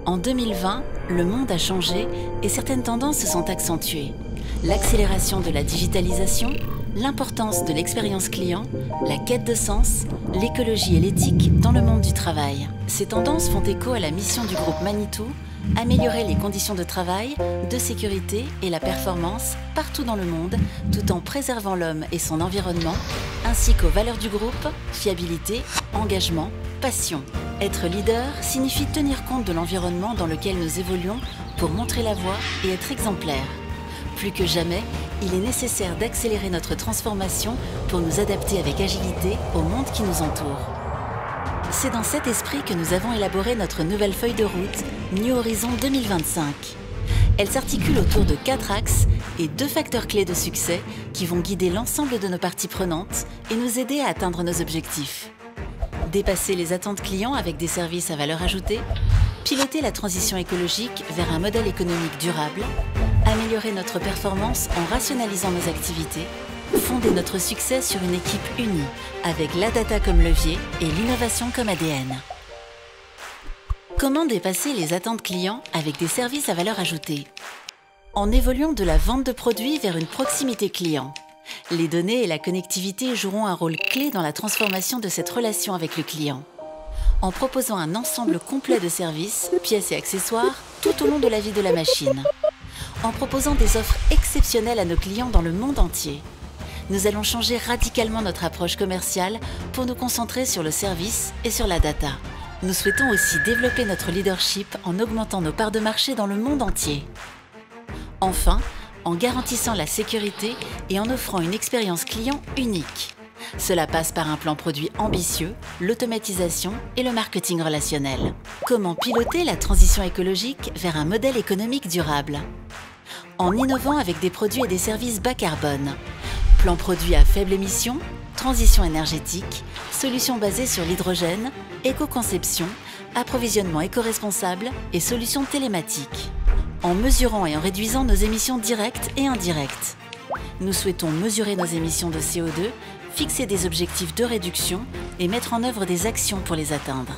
En 2020, le monde a changé et certaines tendances se sont accentuées. L'accélération de la digitalisation, l'importance de l'expérience client, la quête de sens, l'écologie et l'éthique dans le monde du travail. Ces tendances font écho à la mission du groupe Manitou, améliorer les conditions de travail, de sécurité et la performance partout dans le monde, tout en préservant l'homme et son environnement, ainsi qu'aux valeurs du groupe, fiabilité, engagement, passion. Être leader signifie tenir compte de l'environnement dans lequel nous évoluons pour montrer la voie et être exemplaire. Plus que jamais, il est nécessaire d'accélérer notre transformation pour nous adapter avec agilité au monde qui nous entoure. C'est dans cet esprit que nous avons élaboré notre nouvelle feuille de route New Horizon 2025. Elle s'articule autour de 4 axes et 2 facteurs clés de succès qui vont guider l'ensemble de nos parties prenantes et nous aider à atteindre nos objectifs. Dépasser les attentes clients avec des services à valeur ajoutée, piloter la transition écologique vers un modèle économique durable, améliorer notre performance en rationalisant nos activités, fonder notre succès sur une équipe unie, avec la data comme levier et l'innovation comme ADN. Comment dépasser les attentes clients avec des services à valeur ajoutée? En évoluant de la vente de produits vers une proximité client. Les données et la connectivité joueront un rôle clé dans la transformation de cette relation avec le client. En proposant un ensemble complet de services, pièces et accessoires tout au long de la vie de la machine. En proposant des offres exceptionnelles à nos clients dans le monde entier. Nous allons changer radicalement notre approche commerciale pour nous concentrer sur le service et sur la data. Nous souhaitons aussi développer notre leadership en augmentant nos parts de marché dans le monde entier. Enfin, en garantissant la sécurité et en offrant une expérience client unique. Cela passe par un plan produit ambitieux, l'automatisation et le marketing relationnel. Comment piloter la transition écologique vers un modèle économique durable? En innovant avec des produits et des services bas carbone. Plan produit à faible émission, transition énergétique, solutions basées sur l'hydrogène, éco-conception, approvisionnement éco-responsable et solutions télématiques. En mesurant et en réduisant nos émissions directes et indirectes. Nous souhaitons mesurer nos émissions de CO2, fixer des objectifs de réduction et mettre en œuvre des actions pour les atteindre.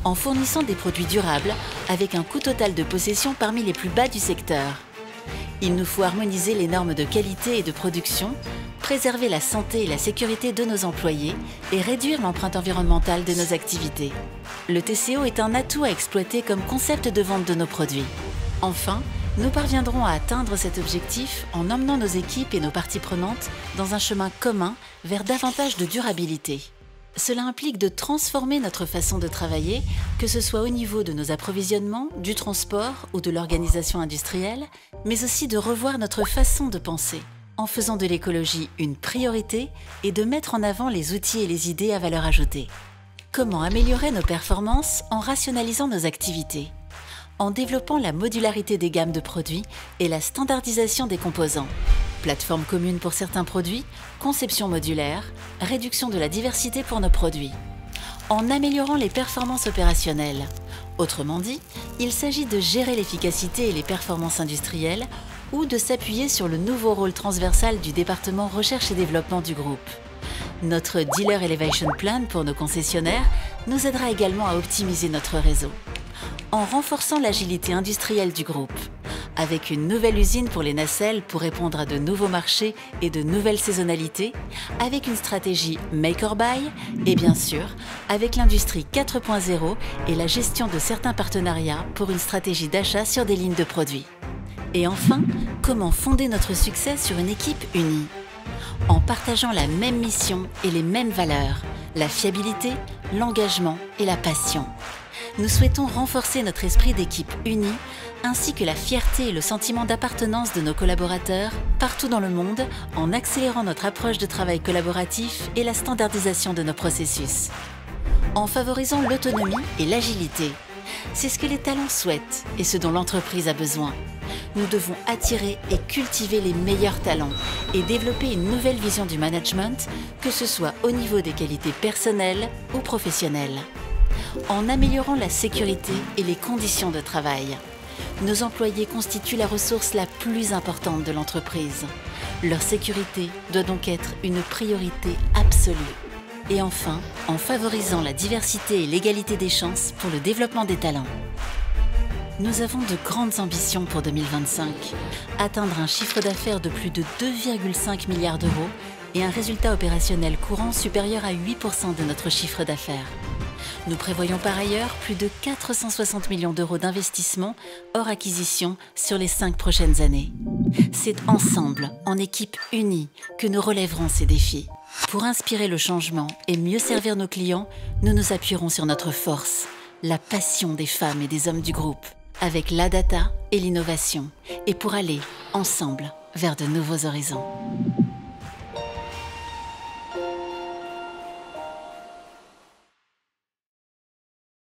En fournissant des produits durables avec un coût total de possession parmi les plus bas du secteur. Il nous faut harmoniser les normes de qualité et de production, préserver la santé et la sécurité de nos employés et réduire l'empreinte environnementale de nos activités. Le TCO est un atout à exploiter comme concept de vente de nos produits. Enfin, nous parviendrons à atteindre cet objectif en emmenant nos équipes et nos parties prenantes dans un chemin commun vers davantage de durabilité. Cela implique de transformer notre façon de travailler, que ce soit au niveau de nos approvisionnements, du transport ou de l'organisation industrielle, mais aussi de revoir notre façon de penser, en faisant de l'écologie une priorité et de mettre en avant les outils et les idées à valeur ajoutée. Comment améliorer nos performances en rationalisant nos activités? En développant la modularité des gammes de produits et la standardisation des composants. Plateforme commune pour certains produits, conception modulaire, réduction de la diversité pour nos produits. En améliorant les performances opérationnelles. Autrement dit, il s'agit de gérer l'efficacité et les performances industrielles ou de s'appuyer sur le nouveau rôle transversal du département recherche et développement du groupe. Notre Dealer Elevation Plan pour nos concessionnaires nous aidera également à optimiser notre réseau. En renforçant l'agilité industrielle du groupe, avec une nouvelle usine pour les nacelles pour répondre à de nouveaux marchés et de nouvelles saisonnalités, avec une stratégie Make or Buy et bien sûr, avec l'industrie 4.0 et la gestion de certains partenariats pour une stratégie d'achat sur des lignes de produits. Et enfin, comment fonder notre succès sur une équipe unie? En partageant la même mission et les mêmes valeurs, la fiabilité, l'engagement et la passion. Nous souhaitons renforcer notre esprit d'équipe unie, ainsi que la fierté et le sentiment d'appartenance de nos collaborateurs partout dans le monde, en accélérant notre approche de travail collaboratif et la standardisation de nos processus. En favorisant l'autonomie et l'agilité. C'est ce que les talents souhaitent et ce dont l'entreprise a besoin. Nous devons attirer et cultiver les meilleurs talents et développer une nouvelle vision du management, que ce soit au niveau des qualités personnelles ou professionnelles. En améliorant la sécurité et les conditions de travail. Nos employés constituent la ressource la plus importante de l'entreprise. Leur sécurité doit donc être une priorité absolue. Et enfin, en favorisant la diversité et l'égalité des chances pour le développement des talents. Nous avons de grandes ambitions pour 2025. Atteindre un chiffre d'affaires de plus de 2,5 milliards d'euros et un résultat opérationnel courant supérieur à 8% de notre chiffre d'affaires. Nous prévoyons par ailleurs plus de 460 millions d'euros d'investissement hors acquisition sur les 5 prochaines années. C'est ensemble, en équipe unie, que nous relèverons ces défis. Pour inspirer le changement et mieux servir nos clients, nous nous appuierons sur notre force, la passion des femmes et des hommes du groupe, avec la data et l'innovation, et pour aller ensemble vers de nouveaux horizons.